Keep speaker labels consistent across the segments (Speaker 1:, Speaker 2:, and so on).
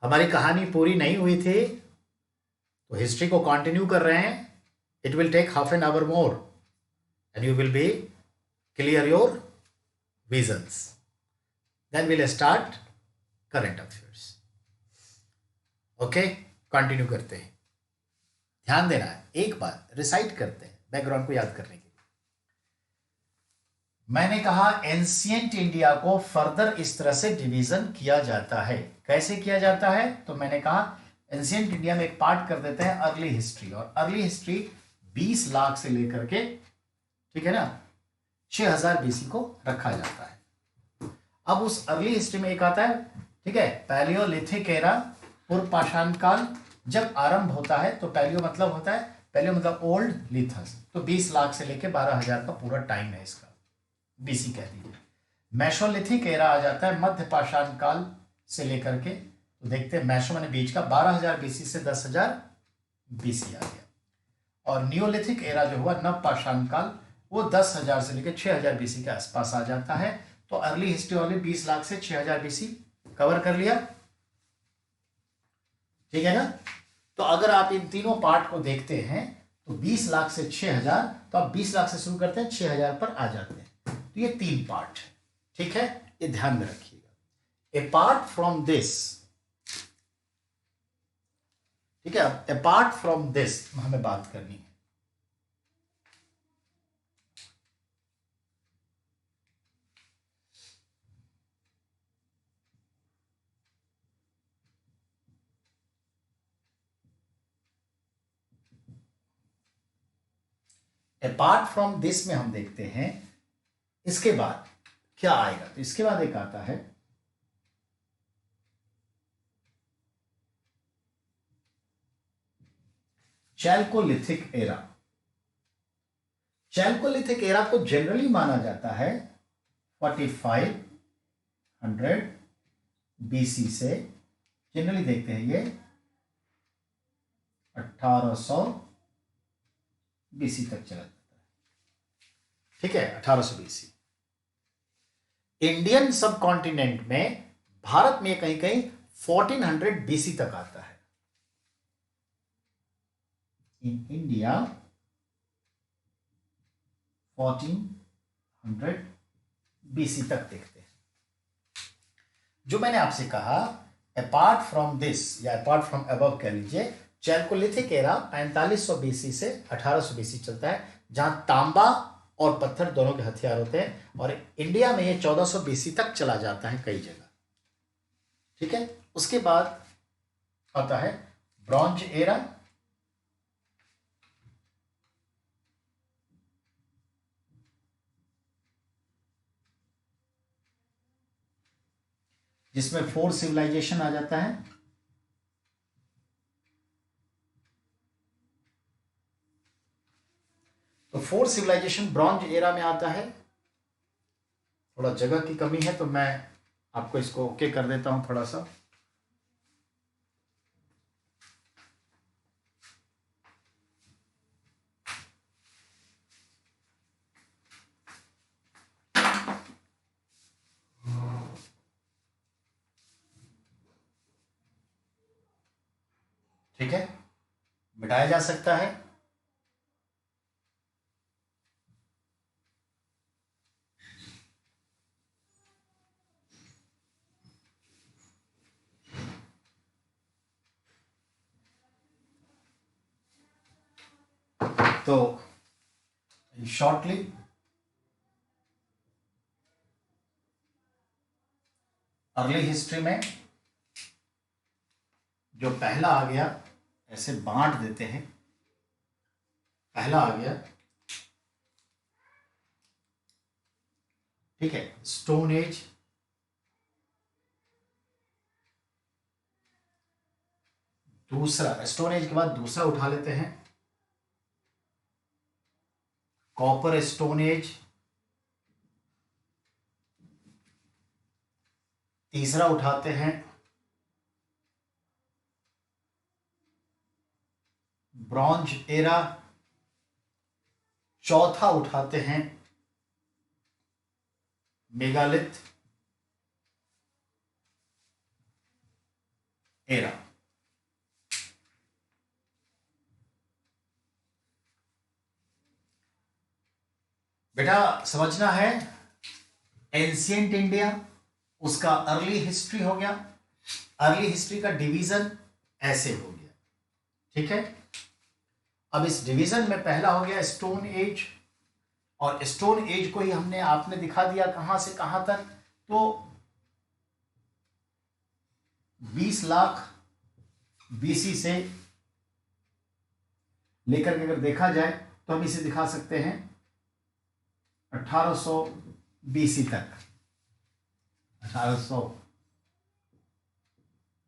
Speaker 1: हमारी कहानी पूरी नहीं हुई थी, तो हिस्ट्री को कंटिन्यू कर रहे हैं. It will take half an hour more and you will be clear your visions. Then will start current affairs. Okay, continue करते हैं. ध्यान देना है, एक बार रिसाइट करते हैं बैकग्राउंड को याद करने के लिए. मैंने कहा एंशियंट इंडिया को फर्दर इस तरह से डिवीजन किया जाता है. कैसे किया जाता है? तो मैंने कहा एंशियंट इंडिया में एक पार्ट कर देते हैं अर्ली हिस्ट्री, और अर्ली हिस्ट्री 20 लाख से लेकर के, ठीक है ना, 6000 बीसी को रखा जाता है. अब उस अर्ली हिस्ट्री में एक आता है, ठीक है, पैलियोलिथिक एरा, पूर्व पाषाण काल जब आरंभ होता है. तो पैलियो मतलब होता है, पैलियो मतलब ओल्ड, लिथस, तो 20 लाख से लेकर 12,000 का पूरा टाइम है इसका, बीसी कह दीजिए. मेसोलिथिक एरा आ जाता है मध्य पाषाण काल से लेकर के, तो देखते हैं मेसो माने बीच का, 12,000 बीसी से 10,000 बीसी आ गया. और नियोलिथिक एरा जो हुआ नव पाषाण काल, वो 10,000 से लेकर 6,000 बीसी के आसपास आ जाता है. तो अर्ली हिस्ट्री वाले 20 लाख से 6,000 बीसी कवर कर लिया, ठीक है ना. तो अगर आप इन तीनों पार्ट को देखते हैं तो 20 लाख से 6,000, तो आप 20 लाख से शुरू करते हैं, 6,000 पर आ जाते हैं. तो ये 3 पार्ट है, ठीक है, ये ध्यान में रखिएगा. अपार्ट फ्रॉम दिस, ठीक है, अपार्ट फ्रॉम दिस हमें बात करनी है. अपार्ट फ्रॉम दिस में हम देखते हैं इसके बाद क्या आएगा. तो इसके बाद एक आता है चैल्कोलिथिक एरा. चैल्कोलिथिक एरा को जनरली माना जाता है 4500 बीसी से, जनरली देखते हैं ये 1800 बीसी तक चला जाता है, ठीक है, 1800 बीसी. इंडियन सब कॉन्टिनेंट में, भारत में कहीं कहीं 1400 बीसी तक आता है. इन इंडिया 1400 बीसी तक देखते हैं. जो मैंने आपसे कहा अपार्ट फ्रॉम दिस या अपार्ट फ्रॉम अबव कह लीजिए, चैल्कोलिथिक एरा 4500 बीसी से 1800 बीसी चलता है, जहां तांबा और पत्थर दोनों के हथियार होते हैं. और इंडिया में ये 1400 बीसी तक चला जाता है कई जगह, ठीक है. उसके बाद आता है ब्रॉन्ज एरा, जिसमें 4 सिविलाइजेशन आ जाता है. तो 4 सिविलाइजेशन ब्रॉन्ज एरा में आता है. थोड़ा जगह की कमी है तो मैं आपको इसको ओके कर देता हूं थोड़ा सा. ठीक है, मिटाया जा सकता है. तो शॉर्टली अर्ली हिस्ट्री में जो पहला आ गया, ऐसे बांट देते हैं. पहला आ गया, ठीक है, स्टोन एज. दूसरा, स्टोन एज के बाद दूसरा उठा लेते हैं कॉपर स्टोन एज. तीसरा उठाते हैं ब्रॉन्ज एरा. चौथा उठाते हैं मेगालिथ. एरा। बेटा समझना है, एंशिएंट इंडिया, उसका अर्ली हिस्ट्री हो गया, अर्ली हिस्ट्री का डिवीजन ऐसे हो गया, ठीक है। अब इस डिवीजन में पहला हो गया स्टोन एज, और स्टोन एज को ही हमने आपने दिखा दिया कहां से कहां तक, तो 20 लाख बीसी से लेकर के अगर देखा जाए तो हम इसे दिखा सकते हैं 1800 बीसी तक, 1800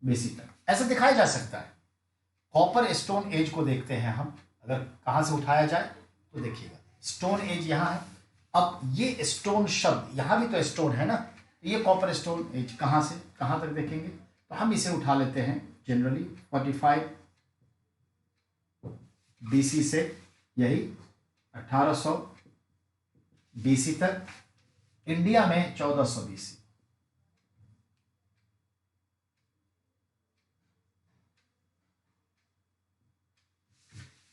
Speaker 1: बीसी तक ऐसा दिखाया जा सकता है। कॉपर स्टोन एज को देखते हैं हम, अगर कहां से उठाया जाए तो देखिएगा स्टोन एज यहां है। अब ये स्टोन शब्द, यहां भी तो स्टोन है ना, ये कॉपर स्टोन एज कहां से कहां तक देखेंगे, तो हम इसे उठा लेते हैं जनरली 45 बीसी से यही 1800 बीसी तक, इंडिया में 1400 बीसी।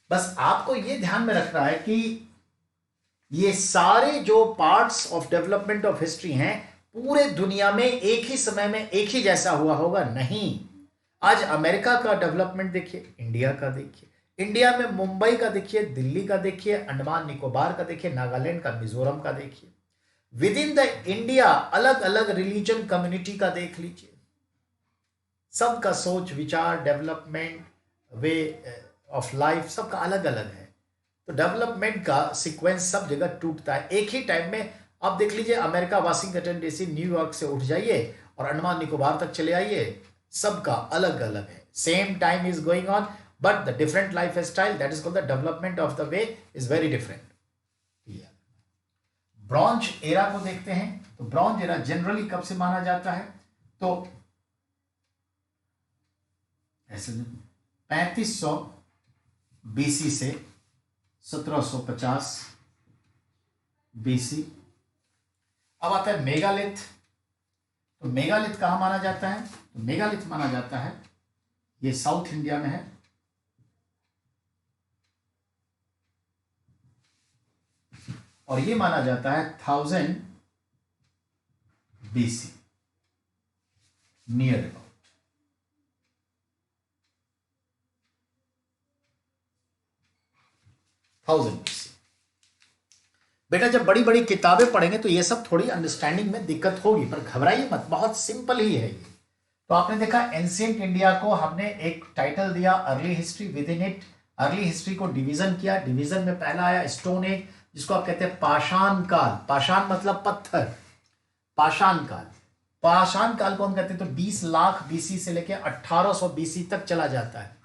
Speaker 1: बस आपको यह ध्यान में रखना है कि ये सारे जो parts of development of history हैं पूरे दुनिया में एक ही समय में एक ही जैसा हुआ होगा नहीं। आज अमेरिका का डेवलपमेंट देखिए, इंडिया का देखिए, इंडिया में मुंबई का देखिए, दिल्ली का देखिए, अंडमान निकोबार का देखिए, नागालैंड का, मिजोरम का देखिए, विद इन द इंडिया अलग अलग रिलीजन कम्युनिटी का देख लीजिए, सबका सोच विचार डेवलपमेंट वे ऑफ लाइफ सबका अलग अलग है। तो डेवलपमेंट का सीक्वेंस सब जगह टूटता है एक ही टाइम में। आप देख लीजिए अमेरिका, वाशिंगटन डीसी, न्यूयॉर्क से उठ जाइए और अंडमान निकोबार तक चले आइए, सबका अलग अलग है। Same time is going on but the different life style, that is called the development of the way is very different. Bronze era को देखते हैं, तो ब्रॉन्ज एरा जनरली कब से माना जाता है, तो ऐसे 3500 बीसी से 1750 बीसी। अब आता है मेगालिथ, तो मेगालिथ कहां माना जाता है, तो मेगालिथ माना जाता है ये साउथ इंडिया में है, और ये माना जाता है 1000 बीसी नियर अबाउट। बेटा जब बड़ी बड़ी किताबें पढ़ेंगे तो ये सब थोड़ी अंडरस्टैंडिंग में दिक्कत होगी, पर घबराइए मत, बहुत सिंपल ही है ये। तो आपने देखा एंशिएंट इंडिया को हमने एक टाइटल दिया early history, with in it early history को डिवीजन किया। डिवीजन में पहला आया स्टोन एज, जिसको आप कहते हैं पाषाण काल। पाषाण मतलब पत्थर, पाषाण काल। पाषाण काल को हम कहते हैं तो 20 लाख बीसी से लेकर 1800 बीसी तक चला जाता है।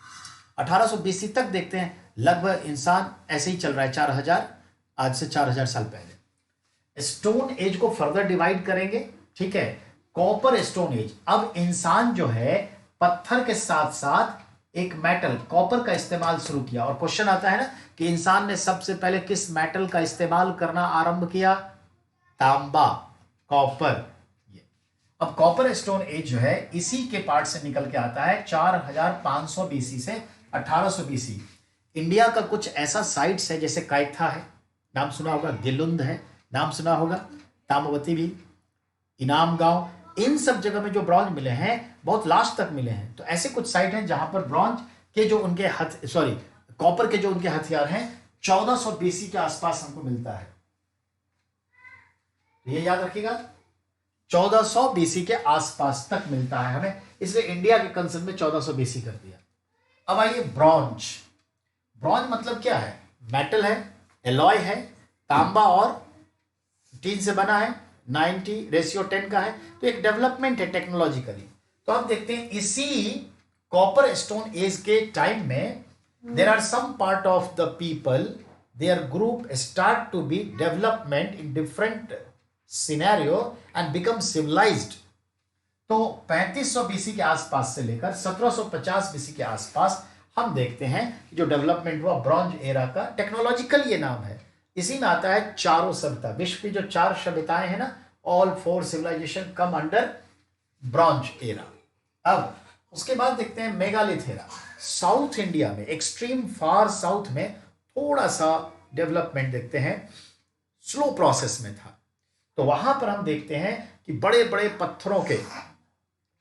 Speaker 1: 1800 बीसी तक देखते हैं लगभग इंसान ऐसे ही चल रहा है, 4000 आज से 4000 साल पहले। स्टोन एज को फर्दर डिवाइड करेंगे, ठीक है, कॉपर स्टोन एज। अब इंसान जो है पत्थर के साथ साथ एक मेटल कॉपर का इस्तेमाल शुरू किया, और क्वेश्चन आता है ना कि इंसान ने सबसे पहले किस मेटल का इस्तेमाल करना आरंभ किया, तांबा, कॉपर। अब कॉपर स्टोन एज जो है इसी के पार्ट से निकल के आता है 4500 बीसी से 1800 बीसी। इंडिया का कुछ ऐसा साइट्स है जैसे कायथा है, नाम सुना होगा, गिलुंद है, नाम सुना होगा, तामवती भी, इनाम गांव, इन सब जगह में जो ब्रॉन्ज मिले हैं बहुत लास्ट तक मिले हैं। तो ऐसे कुछ साइट हैं जहां पर ब्रॉन्ज के जो उनके कॉपर के जो उनके हथियार हैं 1400 बीसी के आसपास हमको मिलता है। ये याद रखिएगा 1400 बीसी के आसपास तक मिलता है हमें, इसलिए इंडिया के कंसेप्ट में 1400 बीसी कर दिया। अब आइए ब्रॉन्ज। ब्रॉन्ज मतलब क्या है, मेटल है, एलॉय है, तांबा और टीन से बना है, 90:10 का है, तो एक डेवलपमेंट है टेक्नोलॉजिकली। तो हम देखते हैं इसी कॉपर स्टोन एज के टाइम में there are some part of the people, there group start to be development in different scenario and become civilized. तो 3500 बीसी के आसपास से लेकर 1750 बीसी के आसपास हम देखते हैं जो डेवलपमेंट हुआ ब्रॉन्ज एरा का। टेक्नोलॉजिकल ये नाम है, इसी में आता है चारों सभ्यता, विश्व की जो 4 सभ्यताएं हैं ना, all 4 civilization come under bronze era. अब उसके बाद देखते हैं मेगालिथ एरा। साउथ इंडिया में, एक्सट्रीम फार साउथ में थोड़ा सा डेवलपमेंट देखते हैं, स्लो प्रोसेस में था। तो वहां पर हम देखते हैं कि बड़े बड़े पत्थरों के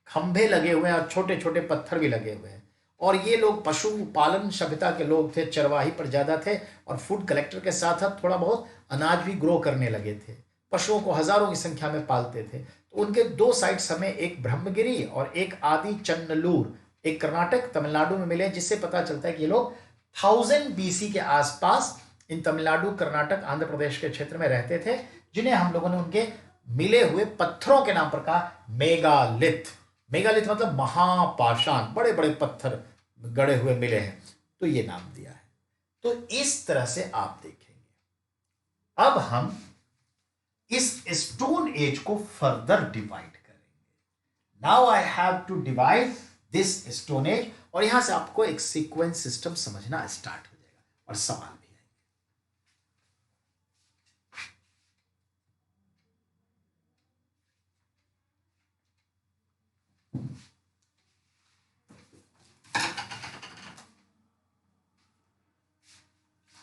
Speaker 1: खंभे लगे हुए हैं और छोटे छोटे पत्थर भी लगे हुए हैं। और ये लोग पशुपालन सभ्यता के लोग थे, चरवाही पर ज्यादा थे, और फूड कलेक्टर के साथ साथ थोड़ा बहुत अनाज भी ग्रो करने लगे थे। पशुओं को हजारों की संख्या में पालते थे। तो उनके दो साइड्स हमें, एक ब्रह्मगिरी और एक आदि चन्नलूर, एक कर्नाटक तमिलनाडु में मिले, जिससे पता चलता है कि ये लोग 1000 BC के आसपास इन तमिलनाडु, कर्नाटक, आंध्र प्रदेश के क्षेत्र में रहते थे, जिन्हें हम लोगों ने उनके मिले हुए पत्थरों के नाम पर कहा मेगालिथ। मेगालिथ मतलब महापाषाण, बड़े बड़े पत्थर गड़े हुए मिले हैं, तो ये नाम दिया है। तो इस तरह से आप देखेंगे। अब हम इस स्टोन एज को फर्दर डिवाइड करेंगे। Now I have to divide this stone age, और यहां से आपको एक सीक्वेंस सिस्टम समझना स्टार्ट हो जाएगा और सवाल भी आएंगे।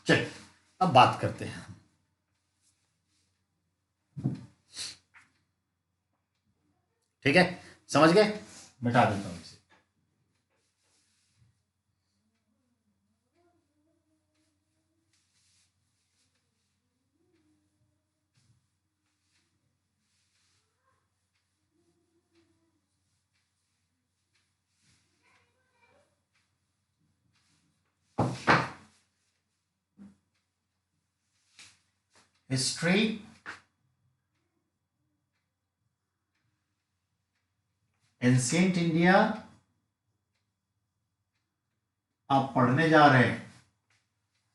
Speaker 1: चलिए अब बात करते हैं। ठीक है, समझ गए? मिटा देता हूं इसे। हिस्ट्री एंशिएंट इंडिया आप पढ़ने जा रहे हैं,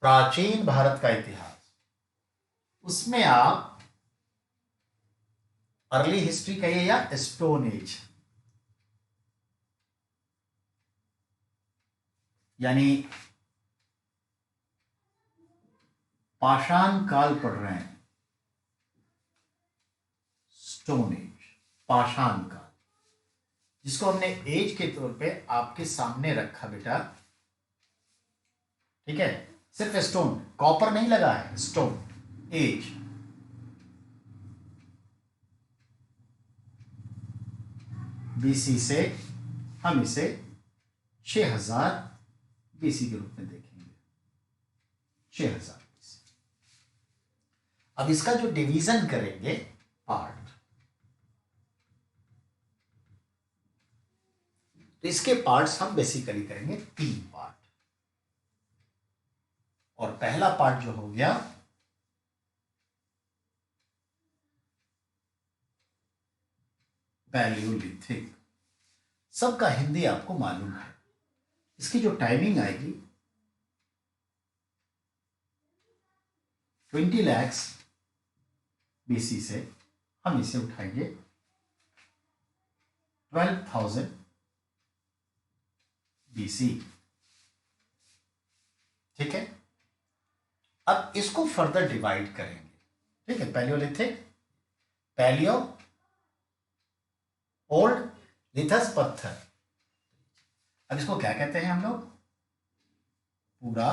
Speaker 1: प्राचीन भारत का इतिहास। उसमें आप अर्ली हिस्ट्री कहिए या स्टोन एज, यानी पाषाण काल पढ़ रहे हैं। स्टोन एज, पाषाण काल, जिसको हमने एज के तौर पे आपके सामने रखा बेटा। ठीक है, सिर्फ स्टोन, कॉपर नहीं लगा है, स्टोन एज। बीसी से हम इसे 6000 बीसी के रूप में देखेंगे, 6000 BC। अब इसका जो डिवीजन करेंगे पार्ट, तो इसके पार्ट्स हम बेसिकली करेंगे 3 पार्ट। और पहला पार्ट जो हो गया पैलियोलिथिक। सबका हिंदी आपको मालूम है। इसकी जो टाइमिंग आएगी 20 लाख BC से हम इसे उठाएंगे 12,000 BC। ठीक है, अब इसको फर्दर डिवाइड करेंगे। ठीक है, पैलियोलिथिक, पैलियो, ओल्ड, लिथस पत्थर। अब इसको क्या कहते हैं हम लोग? पूरा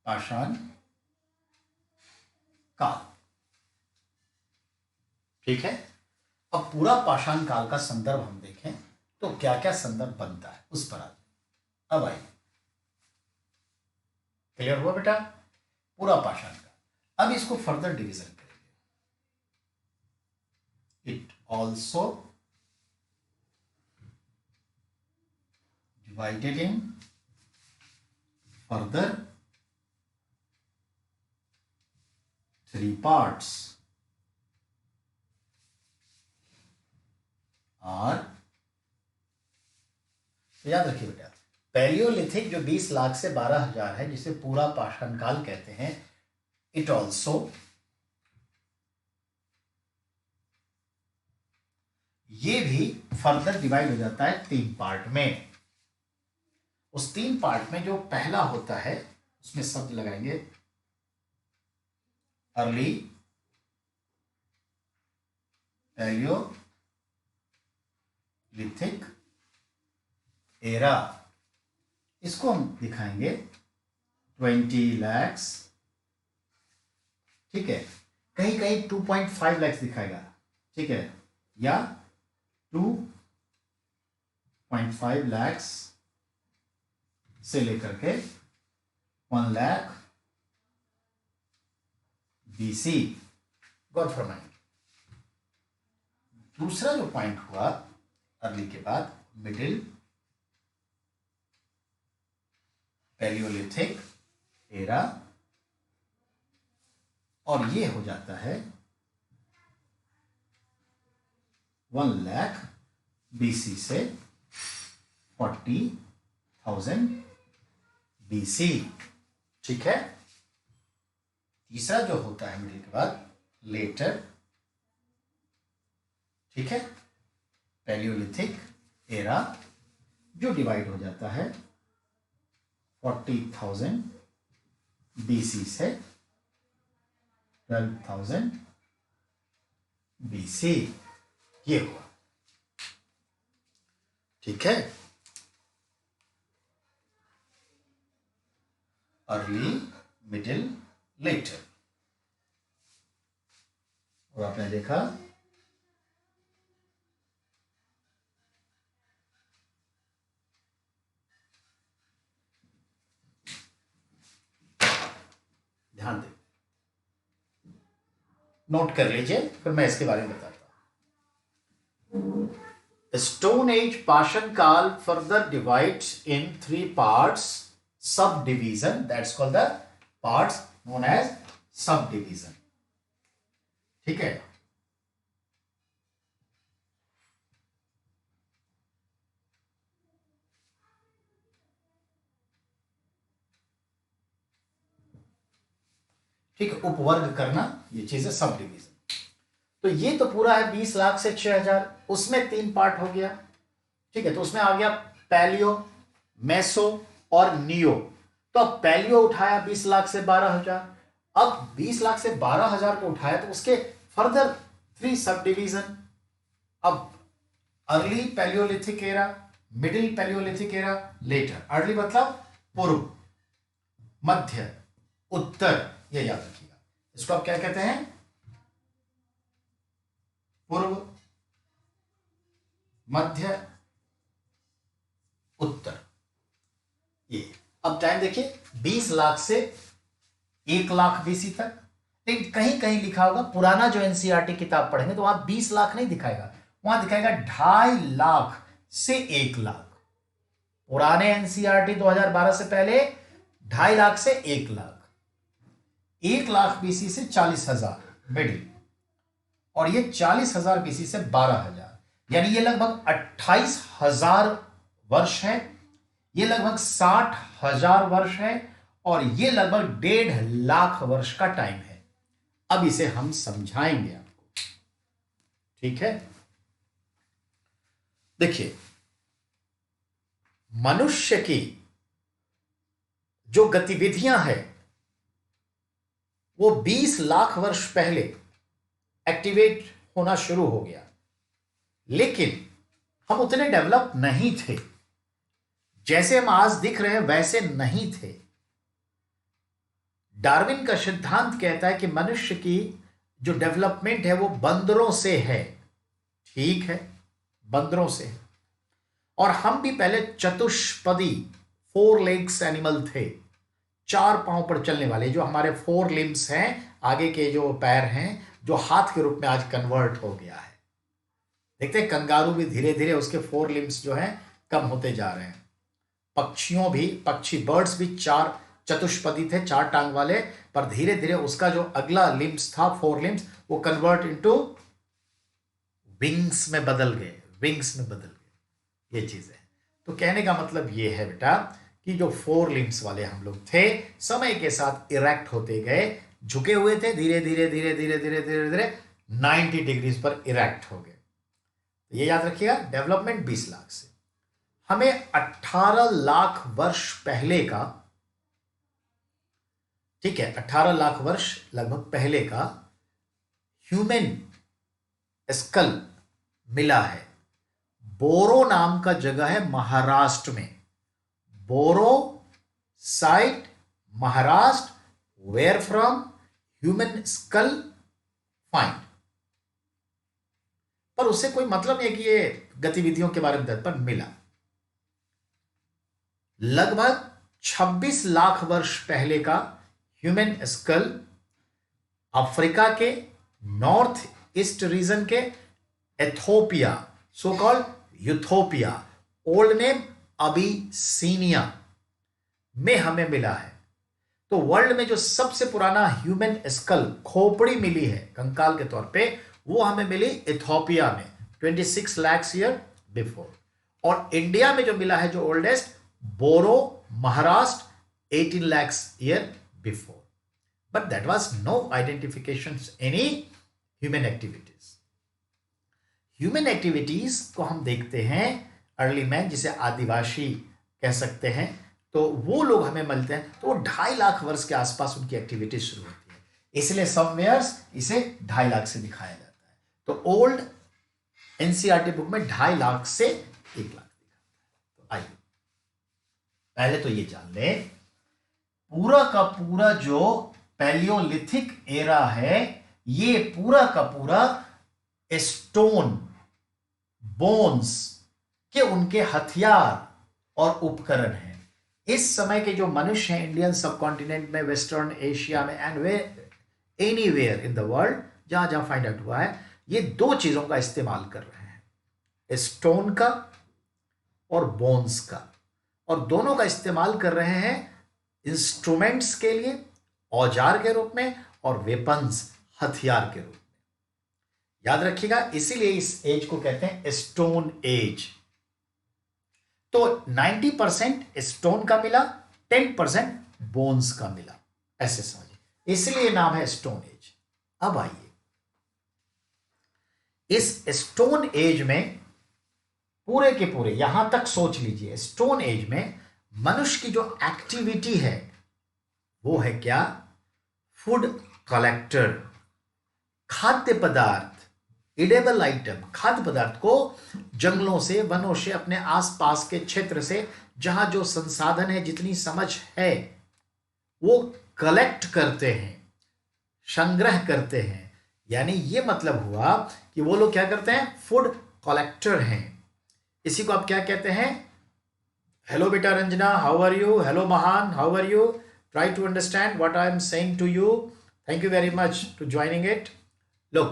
Speaker 1: पाषाण काल। ठीक है, अब पूरा पाषाण काल का संदर्भ हम देखें तो क्या क्या संदर्भ बनता है उस पर अब आइए। क्लियर हुआ बेटा? पूरा पाषाण काल। अब इसको फर्दर डिवीजन करेंगे। It also divided in further 3 parts और तो याद रखिए बेटा, पैलियोलिथिक जो 20 लाख से 12,000 है, जिसे पूरा पाषाण काल कहते हैं, इट ऑल्सो, ये भी फर्दर डिवाइड हो जाता है 3 पार्ट में। उस 3 पार्ट में जो पहला होता है उसमें शब्द लगाएंगे अर्ली पैलियो लिथिक एरा, इसको हम दिखाएंगे 20 lakhs, ठीक है, कहीं कहीं 2.5 lakhs दिखाएगा, ठीक है, या 2.5 lakhs से लेकर के 1 lakh BC, गौर फरमाएंगे। दूसरा जो पॉइंट हुआ अर्ली के बाद, मिडिल पैलियोलिथिक एरा, और ये हो जाता है 1 लाख BC से 40,000 BC, ठीक है। तीसरा जो होता है मिडिल के बाद, लेटर, ठीक है, पैलियोलिथिक एरा, जो डिवाइड हो जाता है 40,000 BC से 12,000 BC, ये हुआ, ठीक है। अर्ली, मिडिल, लेटर, और आपने देखा ध्यान दें, नोट कर लीजिए, फिर मैं इसके बारे में बताता हूं। स्टोन एज पाषाण काल further divides in 3 parts, subdivision, that's called the parts known as subdivision, ठीक है। ठीक है, उपवर्ग करना, ये चीज है सब डिवीजन। तो ये तो पूरा है 20 लाख से 6,000, उसमें 3 पार्ट हो गया, ठीक है। तो उसमें आ गया पैलियो, मेसो और नियो। तो अब पैलियो उठाया 20 लाख से 12,000, अब 20 लाख से 12,000 को उठाया तो उसके फर्दर 3 सब डिवीजन। अब early palaeolithic era, middle palaeolithic era, later. Early मतलब पूर्व, मध्य, उत्तर, ये याद रखिएगा। इसको आप क्या कहते हैं? पूर्व, मध्य, उत्तर, ये। अब टाइम देखिए, 20 लाख से 1 लाख BC तक। लेकिन कहीं कहीं लिखा होगा, पुराना जो एनसीईआरटी किताब पढ़ेंगे तो वहां 20 लाख नहीं दिखाएगा, वहां दिखाएगा 2.5 लाख से 1 लाख। पुराने एनसीईआरटी 2012 से पहले 2.5 लाख से 1 लाख, 1 लाख BC से 40,000 मिडिल, और ये 40,000 BC से 12,000, यानी ये लगभग 28,000 वर्ष है, ये लगभग 60,000 वर्ष है, और ये लगभग 1.5 लाख वर्ष का टाइम है। अब इसे हम समझाएंगे आपको, ठीक है। देखिए, मनुष्य की जो गतिविधियां हैं वो 20 लाख वर्ष पहले एक्टिवेट होना शुरू हो गया, लेकिन हम उतने डेवलप नहीं थे, जैसे हम आज दिख रहे हैं वैसे नहीं थे। डार्विन का सिद्धांत कहता है कि मनुष्य की जो डेवलपमेंट है वो बंदरों से है, ठीक है, बंदरों से है। और हम भी पहले चतुष्पदी 4 लेग्स एनिमल थे, 4 पांव पर चलने वाले, जो हमारे 4 लिम्स हैं, आगे के जो पैर हैं, जो हाथ के रूप में आज कन्वर्ट हो गया है। देखते हैं कंगारू भी धीरे धीरे उसके 4 लिम्स जो हैं कम होते जा रहे हैं। पक्षियों भी, पक्षी बर्ड्स भी 4 चतुष्पदी थे, 4 टांग वाले, पर धीरे धीरे उसका जो अगला लिम्स था, 4 लिम्स, वो कन्वर्ट इनटू विंग्स में बदल गए, विंग्स में बदल गए, ये चीज है। तो कहने का मतलब ये है बेटा कि जो 4 लिम्स वाले हम लोग थे, समय के साथ इरेक्ट होते गए, झुके हुए थे, धीरे धीरे धीरे धीरे धीरे धीरे धीरे 90 डिग्रीज पर इरेक्ट हो गए। तो ये याद रखिएगा, डेवलपमेंट 20 लाख से। हमें 18 लाख वर्ष पहले का, ठीक है, 18 लाख वर्ष लगभग पहले का ह्यूमन स्कल मिला है, बोरो नाम का जगह है महाराष्ट्र में, Boro site Maharashtra, where from human skull find. पर उससे कोई मतलब नहीं है कि ये गतिविधियों के बारे में, पर मिला। लगभग 26 लाख वर्ष पहले का ह्यूमन स्कल अफ्रीका के नॉर्थ ईस्ट रीजन के Ethiopia, so called Ethiopia, old name Abyssinia में हमें मिला है। तो वर्ल्ड में जो सबसे पुराना ह्यूमन स्कल खोपड़ी मिली है कंकाल के तौर पे, वो हमें मिली इथोपिया में 26 लाख ईयर बिफोर। और इंडिया में जो मिला है जो ओल्डेस्ट, बोरो Maharashtra 18 lakh year before. But that was no identification any human activities. Human activities को हम देखते हैं अर्ली मैन, जिसे आदिवासी कह सकते हैं, तो वो लोग हमें मिलते हैं, तो वो 2.5 लाख वर्ष के आसपास उनकी एक्टिविटी शुरू होती है। इसलिए समवेयर्स इसे 2.5 लाख से दिखाया जाता है। तो ओल्ड एनसीईआरटी बुक में 2.5 लाख से 1 लाख दिखाता है। तो आइए पहले तो ये जान ले, पूरा का पूरा जो पैलियोलिथिक एरा है, ये पूरा का पूरा स्टोन, बोन्स के उनके हथियार और उपकरण हैं। इस समय के जो मनुष्य हैं इंडियन सब कॉन्टिनेंट में, वेस्टर्न एशिया में, and way anywhere in the world, जहां जहां फाइंड आउट हुआ है, ये 2 चीजों का इस्तेमाल कर रहे हैं, स्टोन का और बोन्स का। और दोनों का इस्तेमाल कर रहे हैं इंस्ट्रूमेंट्स के लिए, औजार के रूप में, और वेपन्स, हथियार के रूप में। याद रखिएगा, इसीलिए इस एज को कहते हैं स्टोन एज। तो 90% स्टोन का मिला, 10% बोन्स का मिला, ऐसे समझिए, इसलिए नाम है स्टोन एज। अब आइए, इस स्टोन एज में पूरे के पूरे यहां तक सोच लीजिए, स्टोन एज में मनुष्य की जो एक्टिविटी है वो है क्या? फूड कलेक्टर, खाद्य पदार्थ, इडेबल आइटम, खाद्य पदार्थ को जंगलों से, वनों से, अपने आसपास के क्षेत्र से, जहां जो संसाधन है, जितनी समझ है, वो कलेक्ट करते हैं, संग्रह करते हैं। यानी ये मतलब हुआ कि वो लोग क्या करते हैं? फूड कलेक्टर हैं। इसी को आप क्या कहते हैं? हेलो बेटा Ranjana, how are you? Hello Mahan, how are you? Try to understand what I am saying to you. Thank you very much to joining it. लोग,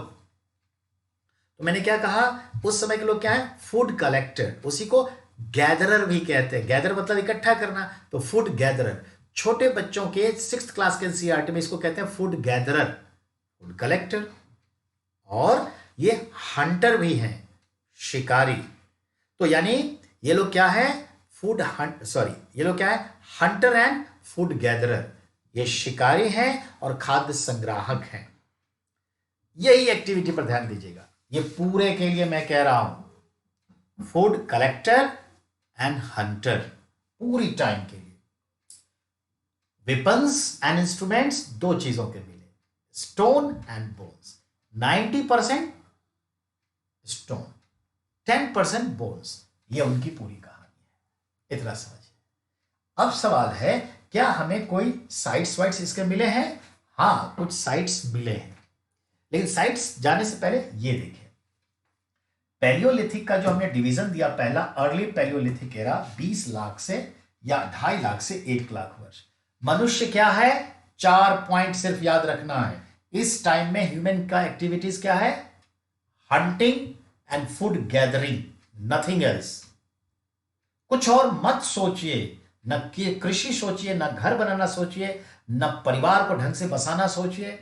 Speaker 1: तो मैंने क्या कहा, उस समय के लोग क्या है? Food collector. उसी को गैदरर भी कहते हैं। गैदर मतलब इकट्ठा करना, तो फूड गैदरर। छोटे बच्चों के 6th क्लास के एनसीईआरटी में इसको कहते हैं फूड गैदरर, फूड कलेक्टर। और ये हंटर भी हैं, शिकारी। तो यानी ये लोग क्या है? फूड हंट, सॉरी, ये लोग क्या है? Hunter and food gatherer. ये शिकारी हैं और खाद्य संग्राहक हैं। यही एक्टिविटी पर ध्यान दीजिएगा। ये पूरे के लिए मैं कह रहा हूं, फूड कलेक्टर एंड हंटर, पूरी टाइम के लिए। वेपन्स एंड इंस्ट्रूमेंट्स 2 चीजों के मिले, stone and bones. 90% stone, 10% bones. ये उनकी पूरी कहानी है, इतना समझिए। अब सवाल है, क्या हमें कोई साइट्स वाइट्स इसके मिले हैं? हाँ, कुछ साइट्स मिले हैं, लेकिन साइट्स जाने से पहले ये देखें। पैलियोलिथिक का जो हमने डिवीजन दिया पहला, अर्ली पैलियोलिथिक एरा 20 लाख से या 2.5 लाख से 1 लाख वर्ष। मनुष्य क्या है? 4 पॉइंट सिर्फ याद रखना है। इस टाइम में ह्यूमन का एक्टिविटीज क्या है? Hunting and food gathering, nothing else. कुछ और मत सोचिए, न कि कृषि सोचिए, न घर बनाना सोचिए, न परिवार को ढंग से बसाना सोचिए,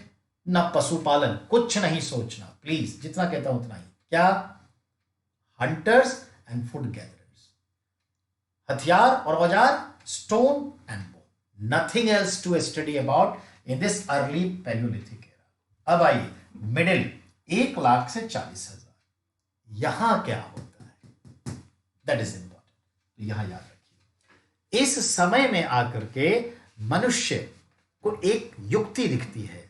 Speaker 1: न पशुपालन, कुछ नहीं सोचना प्लीज। जितना कहता हूं उतना ही। क्या? हंटर्स एंड फूड गैदरर्स, हथियार और औजार, stone and bone, nothing else to study about in this early palaeolithic era. अब आइए मिडिल, 1 लाख से 40,000, यहां क्या होता है? दैट इज इंपॉर्टेंट, तो यहां याद रखिए। इस समय में आकर के मनुष्य को एक युक्ति दिखती है।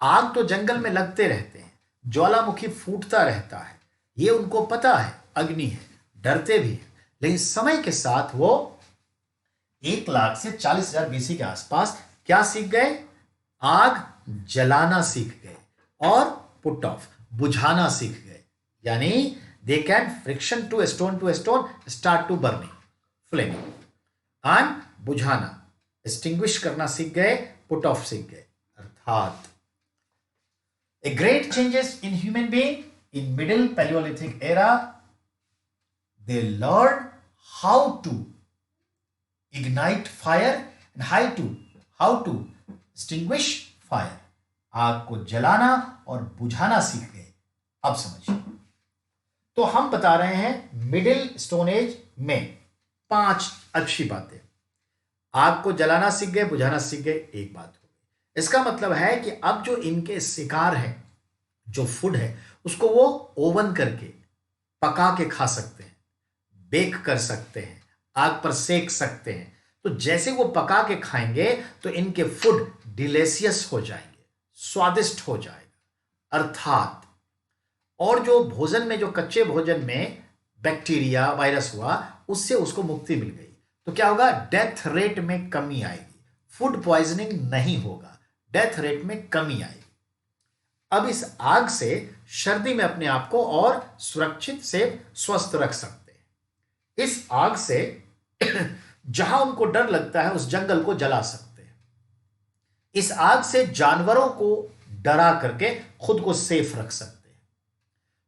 Speaker 1: आग तो जंगल में लगते रहते हैं, ज्वालामुखी फूटता रहता है, ये उनको पता है, अग्नि है। डरते भी हैं, लेकिन समय के साथ वो 1 लाख से 40,000 बीसी के आसपास क्या सीख गए? आग जलाना सीख गए और पुट ऑफ बुझाना सीख गए। यानी they can friction to stone start to burning flaming and बुझाना एक्सटिंग्विश करना सीख गए, पुट ऑफ सीख गए। अर्थात a great changes in human being in middle palaeolithic era, they learn how to ignite fire and how to extinguish fire। आग को जलाना और बुझाना सीख गए। अब समझिए, तो हम बता रहे हैं मिडिल स्टोन एज में 5 अच्छी बातें। आग को जलाना सीख गए, बुझाना सीख गए, एक बात हो गई। इसका मतलब है कि अब जो इनके शिकार है, जो फूड है, उसको वो ओवन करके पका के खा सकते हैं, बेक कर सकते हैं, आग पर सेक सकते हैं। तो जैसे वो पका के खाएंगे तो इनके फूड डिलेशियस हो जाएंगे, स्वादिष्ट हो जाएगा। अर्थात और जो भोजन में, जो कच्चे भोजन में बैक्टीरिया वायरस हुआ, उससे उसको मुक्ति मिल गई। तो क्या होगा? डेथ रेट में कमी आएगी, फूड पॉइजनिंग नहीं होगा, डेथ रेट में कमी आएगी। अब इस आग से सर्दी में अपने आप को और सुरक्षित से स्वस्थ रख सकते हैं। इस आग से जहां उनको डर लगता है उस जंगल को जला सकते हैं। इस आग से जानवरों को डरा करके खुद को सेफ रख सकते हैं।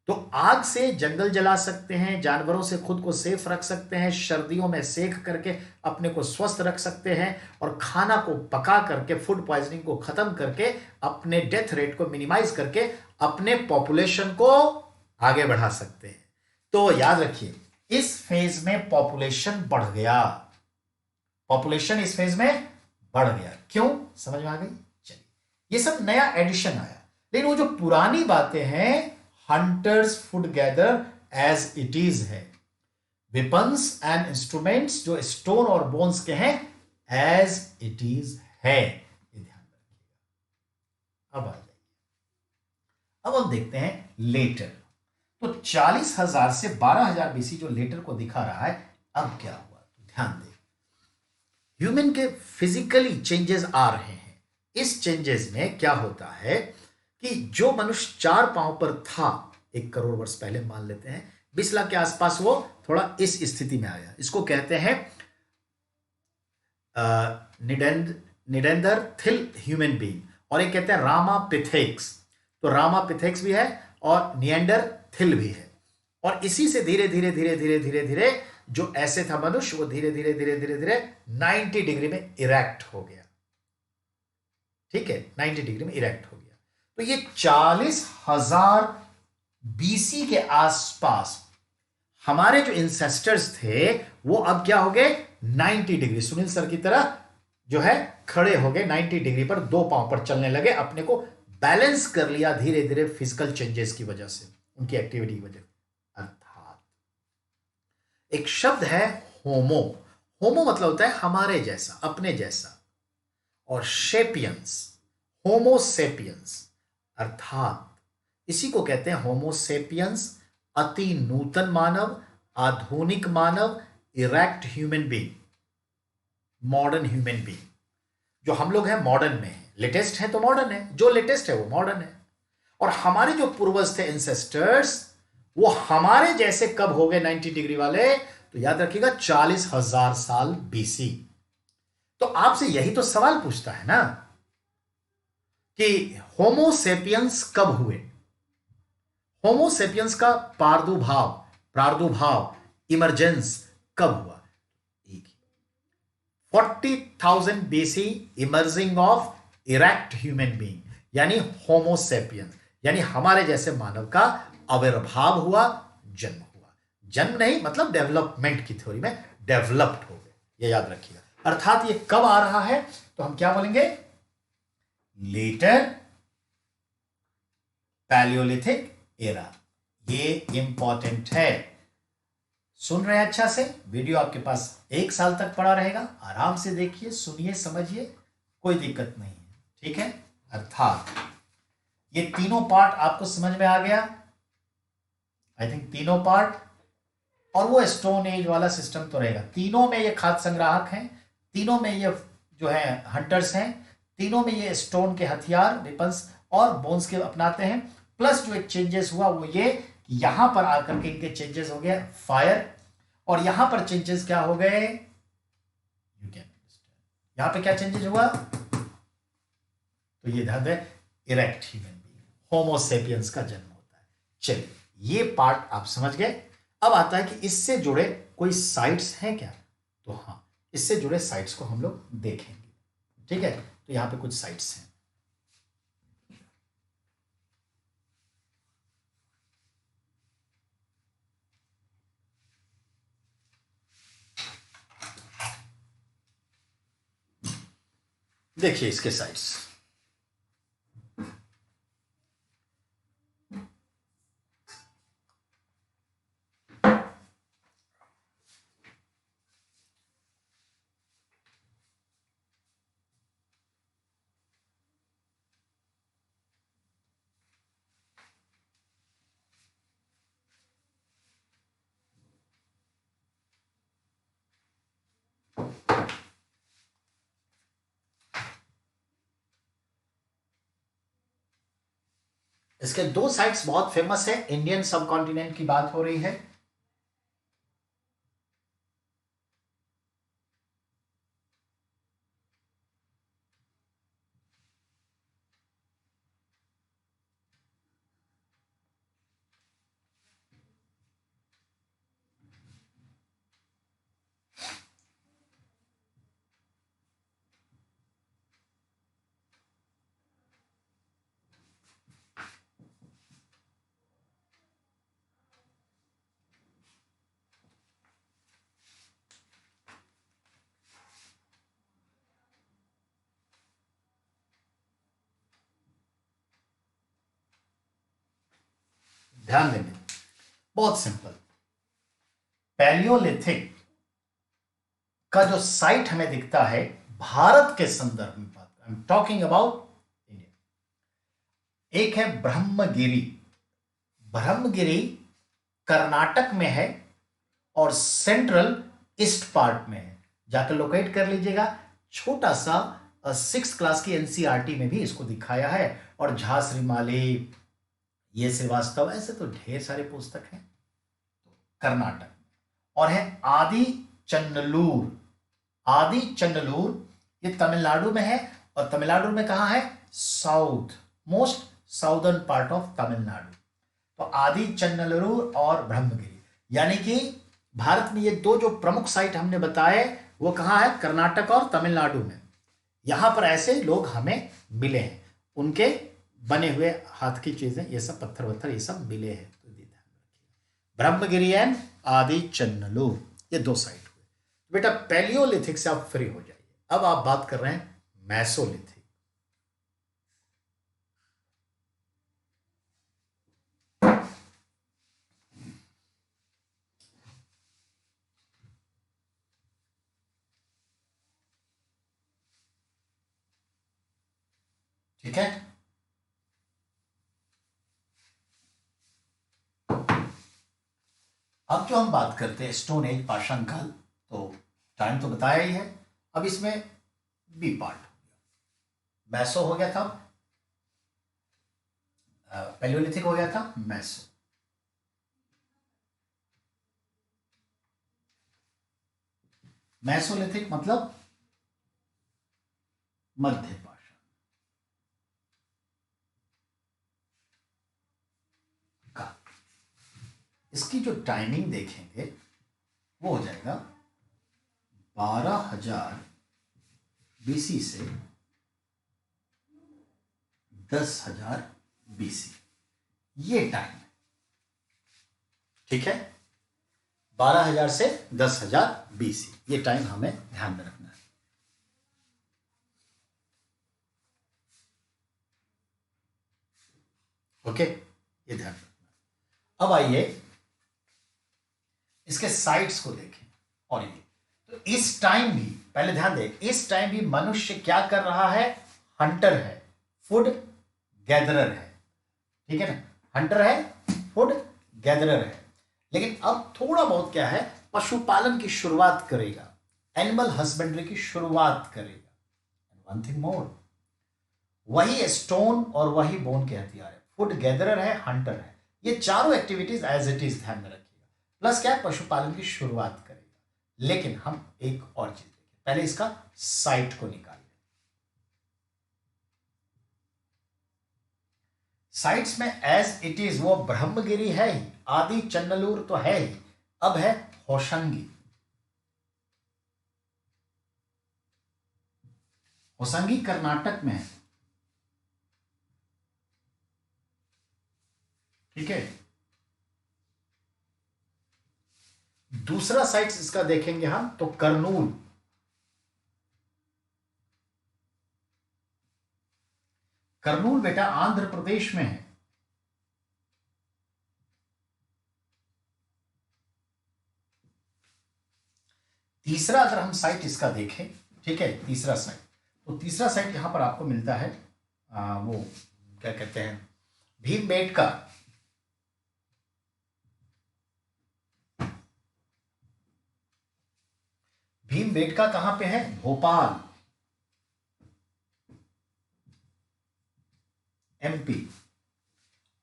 Speaker 1: तो आग से जंगल जला सकते हैं, जानवरों से खुद को सेफ रख सकते हैं, सर्दियों में सेक करके अपने को स्वस्थ रख सकते हैं, और खाना को पका करके फूड पॉइजनिंग को खत्म करके अपने डेथ रेट को मिनिमाइज करके अपने पॉपुलेशन को आगे बढ़ा सकते हैं। तो याद रखिए, इस फेज में पॉपुलेशन बढ़ गया, पॉपुलेशन इस फेज में बढ़ गया। क्यों? समझ में आ गई? चलिए, ये सब नया एडिशन आया, लेकिन वो जो पुरानी बातें हैं, hunters food gather as it is है, वेपन्स एंड इंस्ट्रूमेंट्स जो स्टोन और बोन्स के हैं एज इट इज है, ये ध्यान रखिएगा। अब आ जाइए, अब हम देखते हैं लेटर। तो 40,000 से 12,000 बीसी जो लेटर को दिखा रहा है, अब क्या हुआ? तो ध्यान दें, ह्यूमन के फिजिकली चेंजेस आ रहे हैं। इस चेंजेस में क्या होता है कि जो मनुष्य 4 पांव पर था 1 करोड़ वर्ष पहले, मान लेते हैं 20 लाख के आसपास, वो थोड़ा इस स्थिति में आया। इसको कहते हैं निडेंडरथिल ह्यूमन बीइंग, और एक कहते हैं रामापिथेक्स। तो रामापिथेक्स भी है और निएंडरथिल भी है, और इसी से धीरे धीरे धीरे धीरे धीरे धीरे जो ऐसे था मनुष्य, वो धीरे धीरे धीरे धीरे धीरे 90 डिग्री में इरेक्ट हो गया। ठीक है, 90 डिग्री में इरेक्ट हो गया। तो ये 40,000 बीसी के आसपास हमारे जो इंसेस्टर्स थे, वो अब क्या हो गए? 90 डिग्री, सुनील सर की तरह जो है खड़े हो गए, 90 डिग्री पर 2 पांव पर चलने लगे, अपने को बैलेंस कर लिया धीरे धीरे फिजिकल चेंजेस की वजह से, उनकी एक्टिविटी की वजह से। अर्थात एक शब्द है होमो। होमो मतलब होता है हमारे जैसा, अपने जैसा, और शेपियंस, होमोसेपियंस, अर्थात इसी को कहते हैं होमोसेपियंस, अति नूतन मानव, आधुनिक मानव, erect human being, modern human being. जो हम लोग हैं मॉडर्न में है, लेटेस्ट है तो मॉडर्न है, जो लेटेस्ट है वो मॉडर्न है। और हमारे जो पूर्वज थे, इंसेस्टर्स, वो हमारे जैसे कब हो गए 90 डिग्री वाले? तो याद रखिएगा 40,000 साल बीसी। तो आपसे यही तो सवाल पूछता है ना कि होमोसेपियंस कब हुए, होमोसेपियंस का प्रादुर्भाव इमरजेंस कब हुआ? 40,000 BC, emerging of erect human being, यानी होमोसेपियंस, यानी हमारे जैसे मानव का आविर्भाव हुआ, जन्म हुआ। जन्म नहीं मतलब डेवलपमेंट की थ्योरी में डेवलप्ड हो गए, ये याद रखिएगा। अर्थात ये कब आ रहा है? तो हम क्या बोलेंगे? Later palaeolithic era. ये इंपॉर्टेंट है, सुन रहे हैं अच्छा से? वीडियो आपके पास 1 साल तक पड़ा रहेगा, आराम से देखिए, सुनिए, समझिए, कोई दिक्कत नहीं है। ठीक है, अर्थात ये तीनों पार्ट आपको समझ में आ गया, आई थिंक तीनों पार्ट। और वो स्टोन एज वाला सिस्टम तो रहेगा। तीनों में ये खाद्य संग्राहक हैं, तीनों में ये जो है हंटर्स हैं, तीनों में ये स्टोन के हथियार वेपन्स और बोन्स के अपनाते हैं। प्लस जो एक चेंजेस हुआ वो ये कि यहां पर आकर के इनके चेंजेस हो गए फायर, और यहां पर चेंजेस क्या हो गए, यू कैन अंडरस्टैंड यहां पे क्या चेंजेस हुआ, तो ये ध्यान दें, इरेक्ट ह्यूमन बीइंग, होमोसेपियंस का जन्म होता है। चलिए ये पार्ट आप समझ गए। अब आता है कि इससे जुड़े कोई साइट्स हैं क्या, तो हाँ इससे जुड़े साइट्स को हम लोग देखेंगे। ठीक है, तो यहां पे कुछ साइट्स हैं। देखिए इसके साइट्स, इसके दो साइट्स बहुत फेमस है, इंडियन सब कॉन्टिनेंट की बात हो रही है। ध्यान देंगे, बहुत सिंपल, पैलियोलिथिक का जो साइट हमें दिखता है भारत के संदर्भ में बात, I am talking about India. एक है ब्रह्मगिरी, ब्रह्मगिरी कर्नाटक में है और सेंट्रल ईस्ट पार्ट में है, जाकर लोकेट कर लीजिएगा। छोटा सा 6th क्लास की एनसीईआरटी में भी इसको दिखाया है, और झांसी माले, ये श्रीवास्तव, ऐसे तो ढेर सारे पुस्तक हैं। कर्नाटक और है आदि चन्नलूर, आदि चन्नलूर ये तमिलनाडु में है, और तमिलनाडु में कहां है, south most southern part of Tamil Nadu. तो आदि चन्नलूर और ब्रह्मगिरी, यानी कि भारत में ये दो जो प्रमुख साइट हमने बताए वो कहां है, कर्नाटक और तमिलनाडु में। यहां पर ऐसे लोग हमें मिले हैं, उनके बने हुए हाथ की चीजें, ये सब पत्थर वत्थर ये सब मिले हैं। तो ध्यान रखिए, ब्रह्मगिरी एंड आदि चन्नलूर ये दो साइट हुए। बेटा पैलियोलिथिक से आप फ्री हो जाइए, अब आप बात कर रहे हैं मैसोलिथिक। ठीक है, अब जो हम बात करते हैं स्टोन एज पाषाण काल, तो टाइम तो बताया ही है। अब इसमें बी पार्ट हो गया, मैसो हो गया था, पैलियोलिथिक हो गया था, मैसो। मैसोलिथिक मतलब मध्य पाषाण का। इसकी जो टाइमिंग देखेंगे वो हो जाएगा 12,000 बीसी से 10,000 बीसी, ये टाइम है। ठीक है, 12,000 से 10,000 बीसी, ये टाइम हमें ध्यान में रखना है। ओके, ये ध्यान रखना। अब आइए इसके साइट्स को देखें। और ये तो इस टाइम भी, पहले ध्यान दें, इस टाइम भी मनुष्य क्या कर रहा है, हंटर है, फूड गैदरर है। ठीक है ना, हंटर है, फूड गैदरर है। लेकिन अब थोड़ा बहुत क्या है, पशुपालन की शुरुआत करेगा, एनिमल हस्बेंड्री की शुरुआत करेगा। वन थिंग मोर, वही स्टोन और वही बोन के हथियार है, फूड गैदरर है, हंटर है, ये चारों एक्टिविटीज एज इट इज ध्यान में रखिएगा। प्लस क्या है, पशुपालन की शुरुआत करेगा। लेकिन हम एक और चीज देखें, पहले इसका साइट को निकालिए। साइट्स में एज इट इज वो ब्रह्मगिरी है ही, आदि चन्नलूर तो है ही, अब है होशंगी। होशंगी कर्नाटक में है, ठीक है। दूसरा साइट इसका देखेंगे हम तो करनूल, करनूल बेटा आंध्र प्रदेश में है। तीसरा अगर हम साइट इसका देखें, ठीक है, तीसरा साइट, तो तीसरा साइट यहां पर आपको मिलता है वो क्या कहते हैं, भीमबेटका। भीमबेटका कहां पे है, भोपाल, एमपी।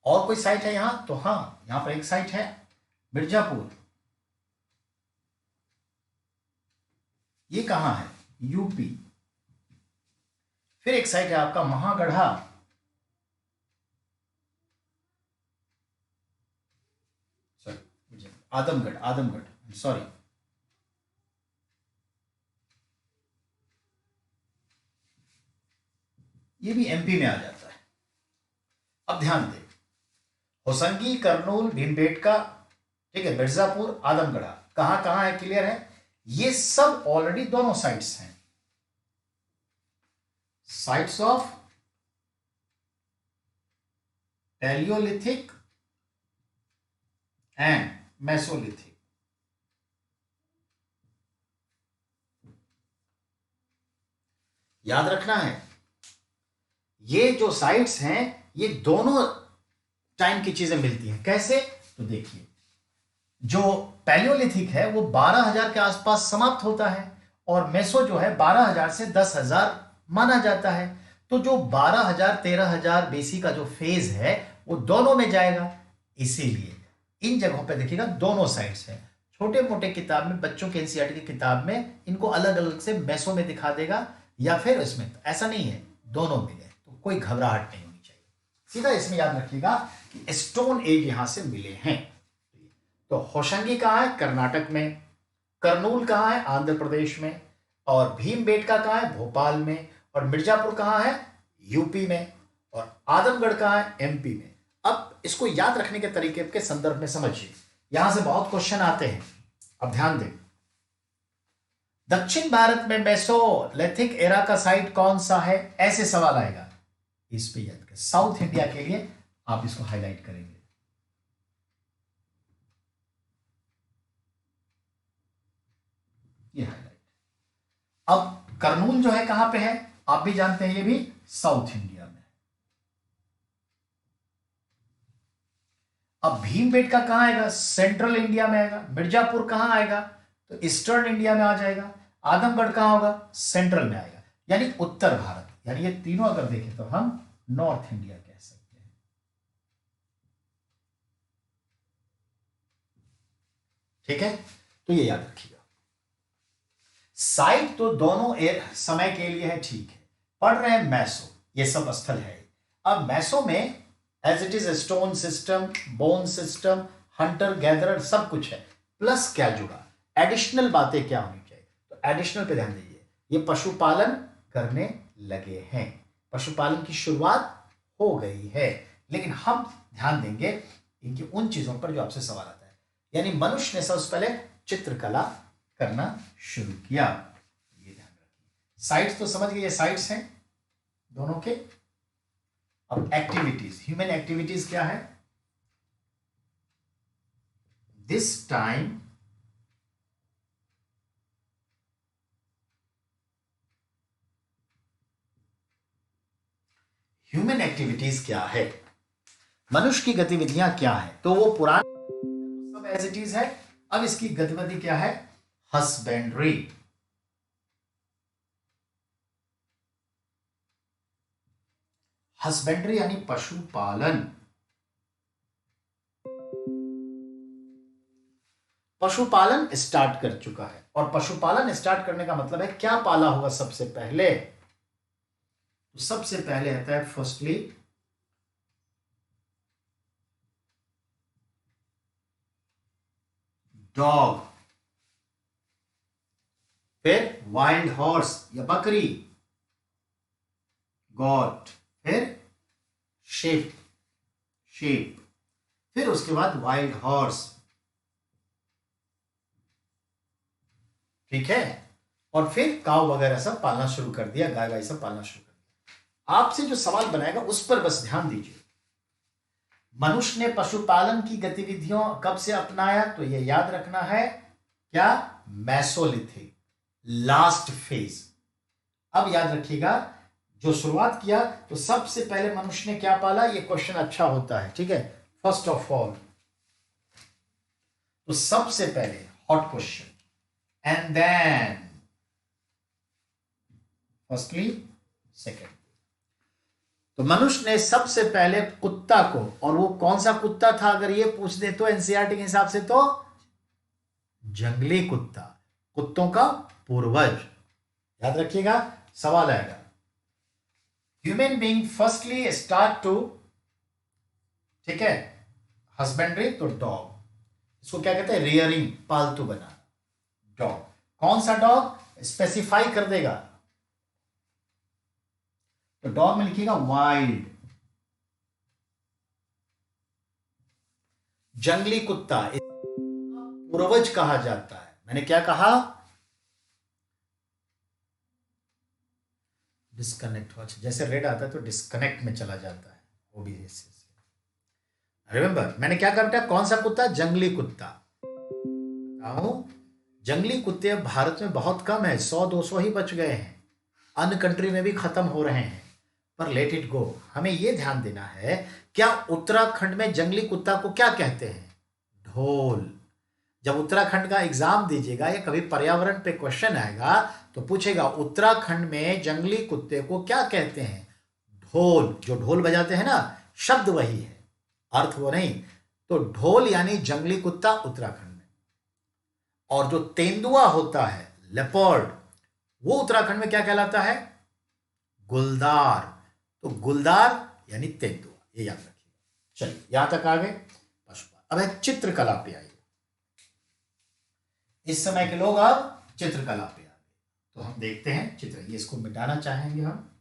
Speaker 1: और कोई साइट है यहां, तो हाँ यहां पर एक साइट है मिर्जापुर, ये कहां है, यूपी। फिर एक साइट है आपका महागढ़ा, सॉरी आदमगढ़, आदमगढ़ सॉरी, ये भी एमपी में आ जाता है। अब ध्यान दें, होसंगी, करनूल, भीमबेटका, ठीक है, मिर्जापुर, आदमगढ़, कहां कहां है, क्लियर है। ये सब ऑलरेडी दोनों साइट्स हैं, sites of Palaeolithic and Mesolithic. याद रखना है, ये जो साइट्स हैं ये दोनों टाइम की चीजें मिलती हैं। कैसे, तो देखिए, जो पैलियोलिथिक है वो 12,000 के आसपास समाप्त होता है, और मेसो जो है 12,000 से 10,000 माना जाता है। तो जो 12,000 13,000 बीसी का जो फेज है वो दोनों में जाएगा। इसीलिए इन जगहों पे देखिएगा दोनों साइड्स है। छोटे मोटे किताब में, बच्चों के एनसीईआरटी की किताब में इनको अलग अलग से मेसो में दिखा देगा, या फिर इसमें, ऐसा नहीं है, दोनों मिले, तो कोई घबराहट नहीं होनी चाहिए। सीधा इसमें याद रखिएगा कि स्टोन एज यहां से मिले हैं। तो होशंगी कहां है, कर्नाटक में, करनूल कहां है, आंध्र प्रदेश में, और भीमबेटका कहां है, भोपाल में, और मिर्जापुर कहां है, यूपी में, और आदमगढ़ कहां है, एमपी में। अब इसको याद रखने के तरीके के संदर्भ में समझिए, यहां से बहुत क्वेश्चन आते हैं। अब ध्यान दें, दक्षिण भारत में मेसोलिथिक एरा का साइट कौन सा है, ऐसे सवाल आएगा, इस पे याद करें। साउथ इंडिया के लिए आप इसको हाईलाइट करेंगे, ये हाईलाइट। अब करनूल जो है कहां पे है, आप भी जानते हैं, ये भी साउथ इंडिया में। अब भीमबेटका कहां आएगा, सेंट्रल इंडिया में आएगा। मिर्जापुर कहां आएगा, तो ईस्टर्न इंडिया में आ जाएगा। आदमगढ़ कहां होगा, सेंट्रल में आएगा, यानी उत्तर भारत। यानी ये तीनों अगर देखें तो हम नॉर्थ इंडिया कह सकते हैं। ठीक है, तो ये याद रखिएगा। साइट तो दोनों समय के लिए है, ठीक है। पढ़ रहे हैं मैसो, ये सब स्थल है। अब मैसो में as it is stone system, bone system, hunter gatherer सब कुछ है, प्लस क्या जुड़ा, एडिशनल बातें क्या होनी चाहिए, तो एडिशनल पे ध्यान दीजिए। ये पशुपालन करने लगे हैं, पशुपालन की शुरुआत हो गई है, लेकिन हम ध्यान देंगे इनकी उन चीजों पर जो आपसे सवाल आता है। यानी मनुष्य ने सबसे पहले चित्रकला करना शुरू किया, ये ध्यान रखिए। साइट्स तो समझ गए, ये साइट्स हैं दोनों के। अब एक्टिविटीज, ह्यूमन एक्टिविटीज क्या है, दिस टाइम ह्यूमन एक्टिविटीज क्या है, मनुष्य की गतिविधियां क्या है, तो वो पुराने सब वर्ब एज इट इज है। अब इसकी गतिविधि क्या है? हस्बेंड्री। हस्बेंड्री यानी पशुपालन। पशुपालन स्टार्ट कर चुका है, और पशुपालन स्टार्ट करने का मतलब है क्या पाला होगा सबसे पहले? तो सबसे पहले आता है फर्स्टली डॉग, फिर वाइल्ड हॉर्स या बकरी, गॉट, फिर शेप, शेप, फिर उसके बाद वाइल्ड हॉर्स। ठीक है, और फिर काव वगैरह सब पालना शुरू कर दिया, गाय वाय सब पालना शुरू कर दिया। आपसे जो सवाल बनाएगा उस पर बस ध्यान दीजिए। मनुष्य ने पशुपालन की गतिविधियों कब से अपनाया? तो यह याद रखना है, क्या? Mesolithic, last phase. अब याद रखिएगा, जो शुरुआत किया तो सबसे पहले मनुष्य ने क्या पाला? ये क्वेश्चन अच्छा होता है, ठीक है। फर्स्ट ऑफ ऑल, तो सबसे पहले hot question, and then firstly second. तो मनुष्य ने सबसे पहले कुत्ता को, और वो कौन सा कुत्ता था अगर ये पूछ दे तो एनसीईआरटी के हिसाब से, तो जंगली कुत्ता, कुत्तों का पूर्वज। याद रखिएगा, सवाल आएगा। Human being firstly start to, ठीक है, हस्बेंड्री, तो डॉग, इसको क्या कहते हैं? रियरिंग, पालतू बनाना, डॉग। कौन सा डॉग? स्पेसिफाई कर देगा, तो डॉग में लिखिएगा वाइल्ड, जंगली कुत्ता, पूर्वज कहा जाता है। मैंने क्या कहा? डिस्कनेक्ट हो, जैसे रेड आता है तो डिस्कनेक्ट में चला जाता है, वो भी ऐसे। रिमेंबर, मैंने क्या कहा? कौन सा कुत्ता? जंगली कुत्ता। जंगली कुत्ते अब भारत में बहुत कम है, 100-200 ही बच गए हैं, अन्य कंट्री में भी खत्म हो रहे हैं, पर लेट इट गो। हमें यह ध्यान देना है, क्या उत्तराखंड में जंगली कुत्ता को क्या कहते हैं? ढोल। जब उत्तराखंड का एग्जाम दीजिएगा या कभी पर्यावरण पे क्वेश्चन आएगा तो पूछेगा उत्तराखंड में जंगली कुत्ते को क्या कहते हैं? ढोल। जो ढोल बजाते हैं ना, शब्द वही है, अर्थ वो नहीं। तो ढोल यानी जंगली कुत्ता उत्तराखंड में। और जो तेंदुआ होता है, लेपर्ड, वो उत्तराखंड में क्या कहलाता है? गुलदार। तो गुलदार यानी तेंदुआ, ये याद रखिए। चलिए यहां तक आ गए पशुपालन। अब है चित्रकला पे आइए। इस समय के लोग अब चित्रकला पे आ गए, तो हम देखते हैं चित्र। ये इसको मिटाना चाहेंगे हम।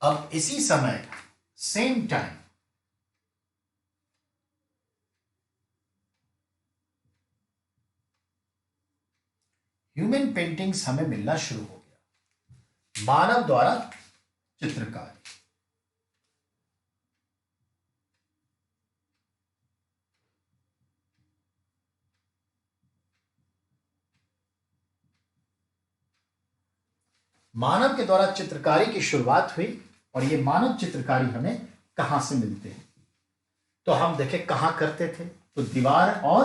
Speaker 1: अब इसी समय सेम टाइम ह्यूमन पेंटिंग्स हमें मिलना शुरू हो गया, मानव द्वारा चित्रकारी। मानव के द्वारा चित्रकारी की शुरुआत हुई, और ये मानव चित्रकारी हमें कहां से मिलते हैं? तो हम देखें कहां करते थे, तो दीवार और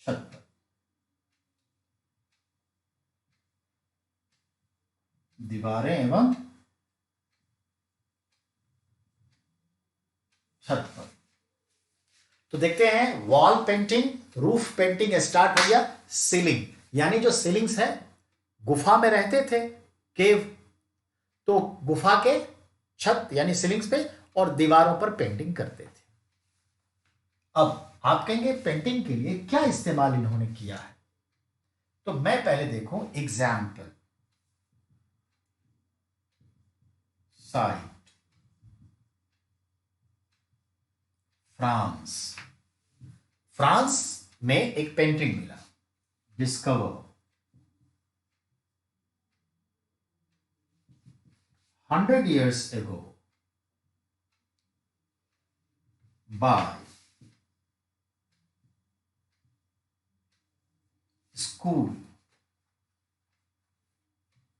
Speaker 1: छत पर। दीवारें एवं छत पर। तो देखते हैं, wall painting, roof painting start हो गया। सीलिंग, यानी जो सीलिंग्स है, गुफा में रहते थे, केव, तो गुफा के छत यानी सीलिंग्स पे और दीवारों पर पेंटिंग करते थे। अब आप कहेंगे पेंटिंग के लिए क्या इस्तेमाल इन्होंने किया है? तो मैं पहले देखूं एग्जाम्पल, साइट, फ्रांस। फ्रांस में एक पेंटिंग मिला, discover 100 years ago by school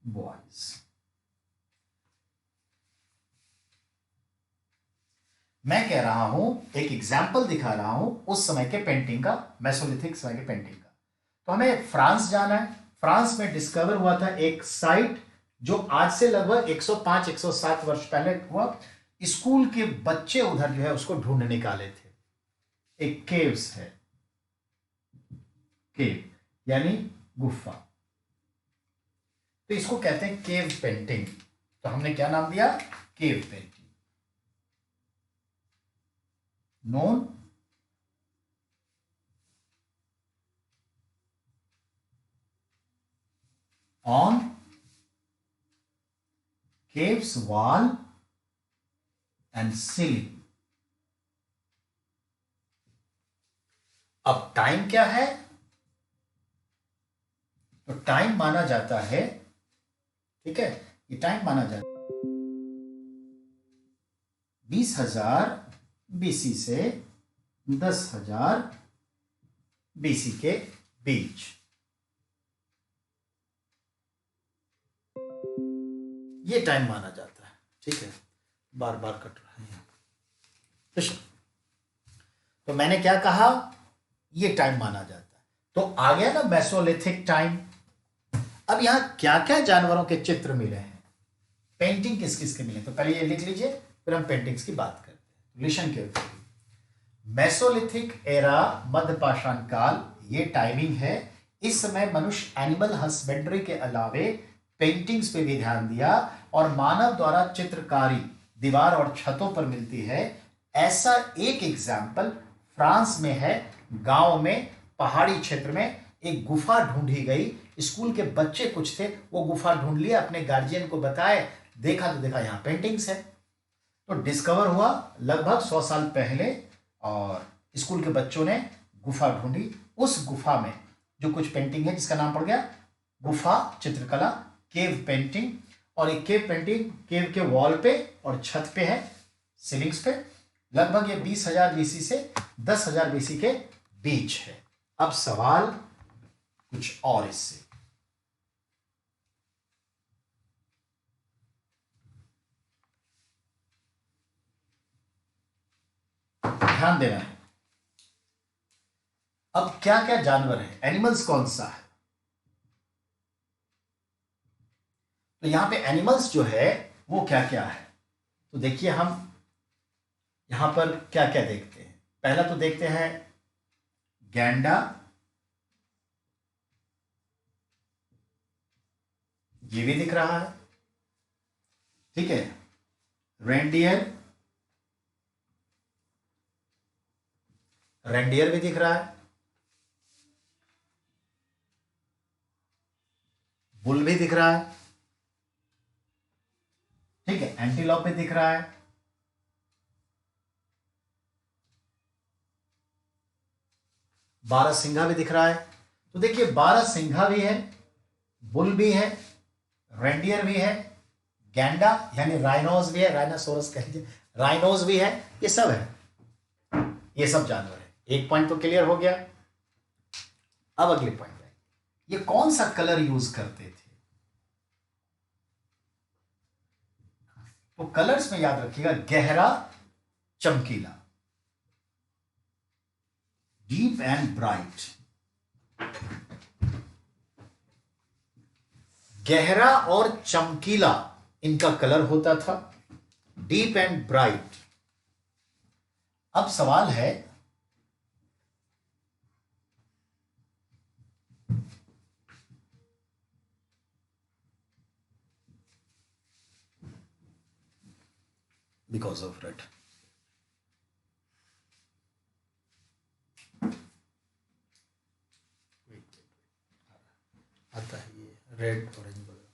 Speaker 1: boys. मैं कह रहा हूं, एक एग्जाम्पल दिखा रहा हूं उस समय के पेंटिंग का, मेसोलिथिक समय के पेंटिंग का। तो हमें फ्रांस जाना है। फ्रांस में डिस्कवर हुआ था एक साइट जो आज से लगभग 105-107 वर्ष पहले हुआ। स्कूल के बच्चे उधर जो है उसको ढूंढ निकाले थे। एक केव्स है, केव यानी गुफा, तो इसको कहते हैं केव पेंटिंग। तो हमने क्या नाम दिया? Cave painting. Known on caves wall and ceiling। अब टाइम क्या है? तो टाइम माना जाता है, ठीक है, ये टाइम माना जाता है 20,000 बीसी से 10,000 बीसी के बीच। ये टाइम माना जाता है, ठीक है। बार बार कट रहा है तो मैंने क्या कहा? ये टाइम माना जाता है। तो आ गया ना मेसोलिथिक टाइम। अब यहां क्या क्या जानवरों के चित्र मिले हैं, पेंटिंग किस किस के मिले, तो पहले ये लिख लीजिए, फिर हम पेंटिंग्स की बात करते हैं। Listen carefully. मेसोलिथिक एरा, मध्यपाषाण काल, ये टाइमिंग है। इस समय मनुष्य एनिमल हस्बेंड्री के अलावे पेंटिंग्स पे भी ध्यान दिया और मानव द्वारा चित्रकारी दीवार और छतों पर मिलती है। ऐसा एक एग्जाम्पल फ्रांस में है। गांव में, पहाड़ी क्षेत्र में एक गुफा ढूंढी गई। स्कूल के बच्चे कुछ थे, वो गुफा ढूंढ लिया, अपने गार्जियन को बताए, देखा तो देखा यहां पेंटिंग्स है। तो डिस्कवर हुआ लगभग 100 साल पहले और स्कूल के बच्चों ने गुफा ढूंढी। उस गुफा में जो कुछ पेंटिंग है जिसका नाम पड़ गया गुफा चित्रकला, केव पेंटिंग। और एक केव पेंटिंग केव के वॉल पे और छत पे है, सीलिंग्स पे। लगभग ये 20,000 बीसी से 10,000 बीसी के बीच है। अब सवाल कुछ और इससे, ध्यान देना है। अब क्या क्या जानवर है, एनिमल्स कौन सा है? तो यहां पे एनिमल्स जो है वो क्या क्या है, तो देखिए हम यहां पर क्या क्या देखते हैं। पहला तो देखते हैं गैंडा, ये भी दिख रहा है, ठीक है। रेंडियर, रेंडियर भी दिख रहा है। बुल भी दिख रहा है, ठीक है। एंटीलॉप भी दिख रहा है। बारहसिंघा भी दिख रहा है। तो देखिए बारहसिंघा भी है, बुल भी है, रेंडियर भी है, गैंडा यानी राइनोज भी है, राइनासोरस कह लीजिए, राइनोज भी है, ये सब है, ये सब जानवर है। एक पॉइंट तो क्लियर हो गया। अब अगले पॉइंट है, ये कौन सा कलर यूज करते थे? तो कलर्स में याद रखिएगा, गहरा, चमकीला, डीप एंड ब्राइट। गहरा और चमकीला इनका कलर होता था, डीप एंड ब्राइट। अब सवाल है बिकॉज ऑफ रेड, आता है ये रेड ऑरेंज वगैरह।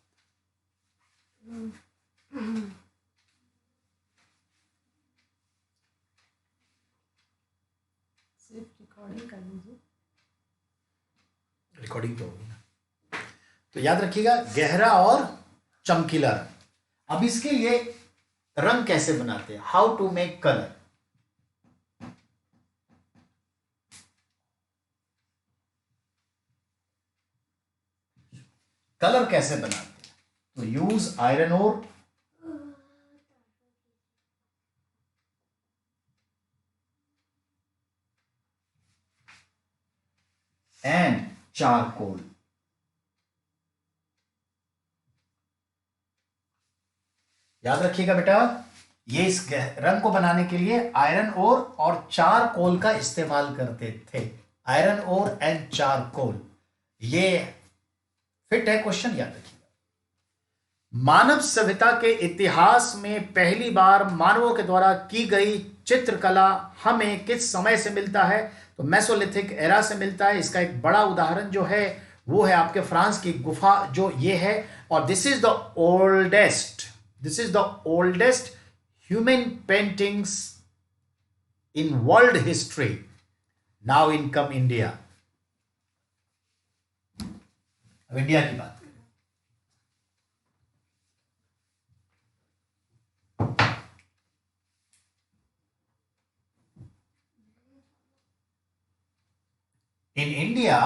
Speaker 2: सिर्फ रिकॉर्डिंग कर लीजिए,
Speaker 1: रिकॉर्डिंग तो होगी ना। तो याद रखिएगा गहरा और चमकीला रंग। अब इसके लिए रंग कैसे बनाते हैं, how to make colour. Colour कैसे बनाते हैं? तो use iron ore and charcoal. याद रखिएगा बेटा, ये इस रंग को बनाने के लिए आयरन ओर और चारकोल का इस्तेमाल करते थे। आयरन ओर एंड चारकोल, ये फिट है क्वेश्चन, याद रखिएगा। मानव सभ्यता के इतिहास में पहली बार मानवों के द्वारा की गई चित्रकला हमें किस समय से मिलता है? तो मेसोलिथिक एरा से मिलता है। इसका एक बड़ा उदाहरण जो है वो है आपके फ्रांस की गुफा जो ये है, और this is the oldest human paintings in world history. Now in come India. अब इंडिया की बात करें। In India,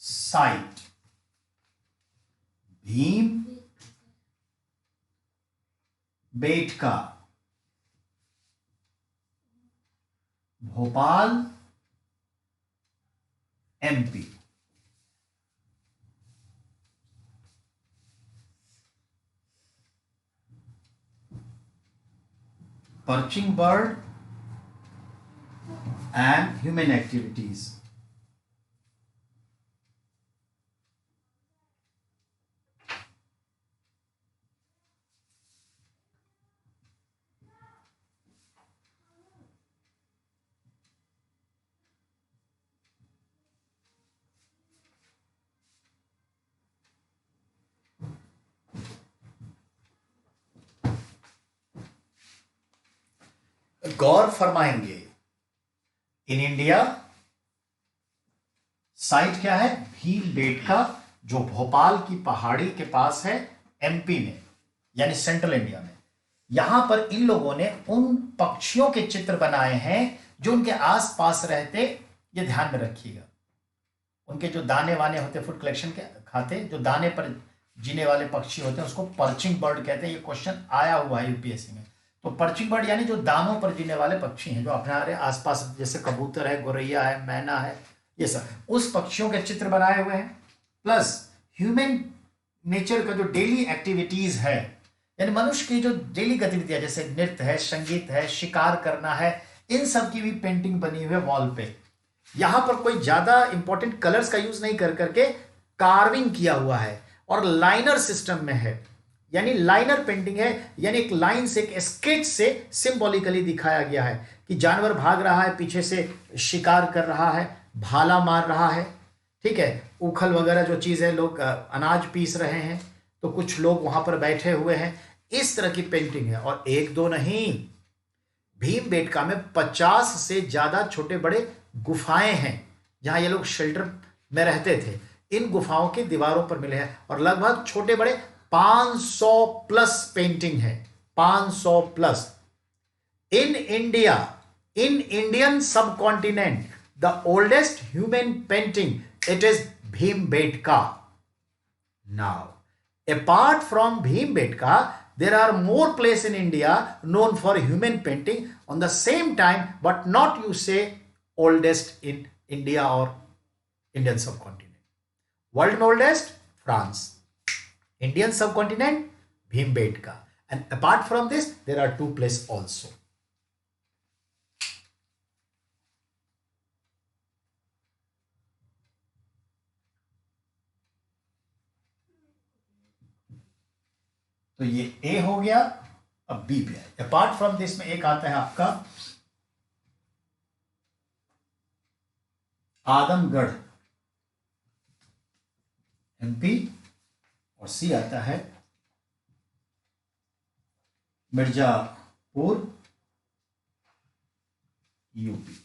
Speaker 1: site Bhimbetka, Bhopal MP. Perching bird and human activities. गौर फरमाएंगे, इन इंडिया साइट क्या है? भीमबेटका, जो भोपाल की पहाड़ी के पास है, एमपी में, यानी सेंट्रल इंडिया में। यहां पर इन लोगों ने उन पक्षियों के चित्र बनाए हैं जो उनके आसपास रहते। ये ध्यान में रखिएगा, उनके जो दाने वाने होते, फूड कलेक्शन के खाते, जो दाने पर जीने वाले पक्षी होते हैं, उसको पर्चिंग बर्ड कहते हैं। ये क्वेश्चन आया हुआ है यूपीएससी में। तो पर्चिंग बर्ड यानी जो दानों पर जीने वाले पक्षी हैं, जो अपने आसपास, जैसे कबूतर है, गौरैया है, मैना है, ये सब उस पक्षियों के चित्र बनाए हुए हैं। प्लस ह्यूमन नेचर का जो डेली एक्टिविटीज है, यानी मनुष्य की जो डेली गतिविधियां, जैसे नृत्य है, संगीत है, शिकार करना है, इन सब की भी पेंटिंग बनी हुई है वॉल पे। यहां पर कोई ज्यादा इंपॉर्टेंट कलर्स का यूज नहीं कर करके कार्विंग किया हुआ है, और लाइनर सिस्टम में है, यानी लाइनर पेंटिंग है, यानी एक लाइन से, एक स्केच से सिंबॉलिकली दिखाया गया है कि जानवर भाग रहा है, पीछे से शिकार कर रहा है, भाला मार रहा है, ठीक है, उखल वगैरह जो चीज है, लोग अनाज पीस रहे हैं, तो कुछ लोग वहां पर बैठे हुए हैं। इस तरह की पेंटिंग है। और एक दो नहीं, भीमबेटका में 50 से ज्यादा छोटे बड़े गुफाएं हैं जहां ये लोग शेल्टर में रहते थे। इन गुफाओं की दीवारों पर मिले हैं, और लगभग छोटे बड़े 500 प्लस पेंटिंग है, 500 plus. In India, in Indian subcontinent, the oldest human painting, it is Bhimbetka. Now apart from Bhimbetka, there are more places in India known for human painting on the same time, but not you say oldest in India or Indian subcontinent. World oldest, France. Indian subcontinent, Bhimbetka. And apart from this, there are two places also. तो ये ए हो गया। अब B पे है। Apart from this में एक आता है आपका आदमगढ़ एमपी, और सी आता है मिर्जापुर यूपी।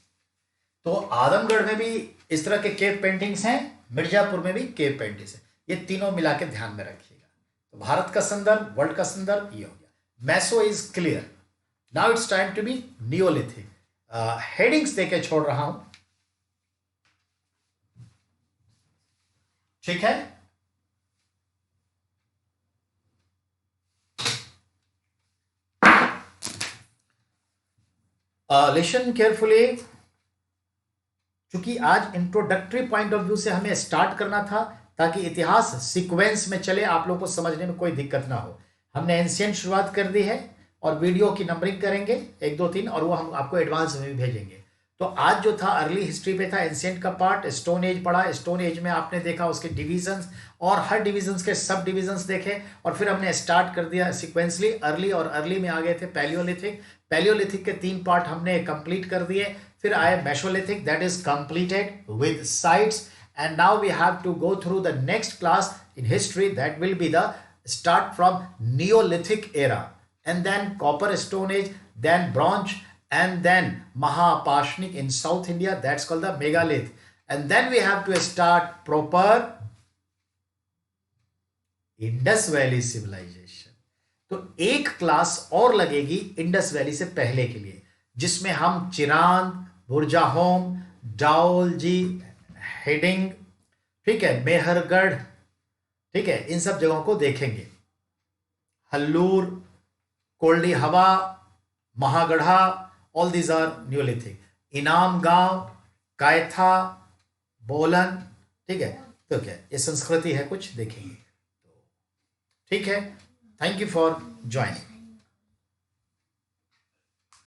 Speaker 1: तो आदमगढ़ में भी इस तरह के केव पेंटिंग्स हैं, मिर्जापुर में भी केव पेंटिंग्स हैं। ये तीनों मिला के ध्यान में रखिएगा। तो भारत का संदर्भ, वर्ल्ड का संदर्भ ये हो गया। मैसो is clear. Now it's time to be neolithic. Headings देके छोड़ रहा हूं, ठीक है। लिसन केयरफुली, क्योंकि आज इंट्रोडक्टरी पॉइंट ऑफ व्यू से हमें स्टार्ट करना था ताकि इतिहास सीक्वेंस में चले, आप लोगों को समझने में कोई दिक्कत ना हो। हमने एंशिएंट शुरुआत कर दी है और वीडियो की नंबरिंग करेंगे 1 2 3, और वो हम आपको एडवांस में भी भेजेंगे। तो आज जो था अर्ली हिस्ट्री पे था, एंशिएंट का पार्ट, स्टोन एज पढ़ा। स्टोन एज में आपने देखा उसके डिविजन्स और हर डिविजन्स के सब डिविजन्स देखे, और फिर हमने स्टार्ट कर दिया सिक्वेंसली अर्ली, और अर्ली में आ गए थे पैलियोलिथिक। पैलियोलिथिक के 3 पार्ट हमने कंप्लीट कर दिए। फिर आए Mesolithic, that is completed with sites, and now we have to go through the next class in history, that will be the start from Neolithic era, and then copper stone age, then bronze, and then Mahapashnik in South India, that's called the megalith, and then we have to start proper Indus Valley civilization. तो एक class और लगेगी Indus valley से पहले के लिए, जिसमें हम चिरांद, बुरजाहोम, डाउलजी, हेडिंग, ठीक है, मेहरगढ़, ठीक है, इन सब जगहों को देखेंगे। हल्लूर, कोल्डी हवा, Mahagara, all these are Neolithic. इनाम गांव, कायथा, बोलन, ठीक है। तो क्या ये संस्कृति है, कुछ देखेंगे। ठीक है, थैंक यू फॉर ज्वाइनिंग।